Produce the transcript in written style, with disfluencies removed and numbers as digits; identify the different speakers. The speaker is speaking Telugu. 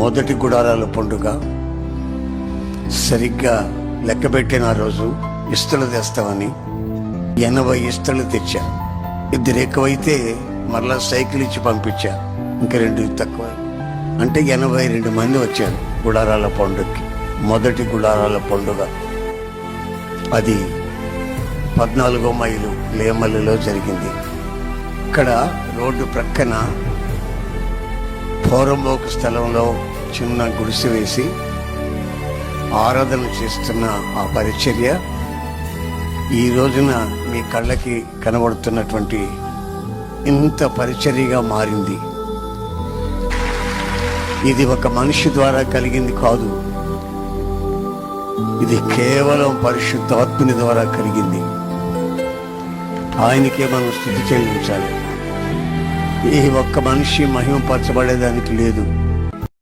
Speaker 1: మొదటి గుడారాల పండుగ. సరిగ్గా లెక్కబెట్టిన ఆ రోజు ఇస్తలు తెస్తామని 80 ఇస్తలు తెచ్చా. 2 ఎక్కువైతే మరలా సైకిల్ ఇచ్చి పంపించా. ఇంకా 2 తక్కువ, అంటే 82 మంది వచ్చారు గుడారాల పండుగకి. మొదటి గుడారాల పండుగ అది 14వ మైలు లేమల్లిలో జరిగింది. ఇక్కడ రోడ్డు ప్రక్కన పోరంబోకు స్థలంలో చిన్న గుడిసె వేసి ఆరాధన చేస్తున్న ఆ పరిచర్య ఈ రోజున మీ కళ్ళకి కనబడుతున్నటువంటి ఇంత పరిచర్యగా మారింది. ఇది ఒక మనిషి ద్వారా కలిగింది కాదు, ఇది కేవలం పరిశుద్ధాత్ముని ద్వారా కలిగింది. ఆయనకే మనం స్తుతి చెల్లించాలి. ఈ ఒక్క మనిషి మహిమపరచబడేదానికి లేదు.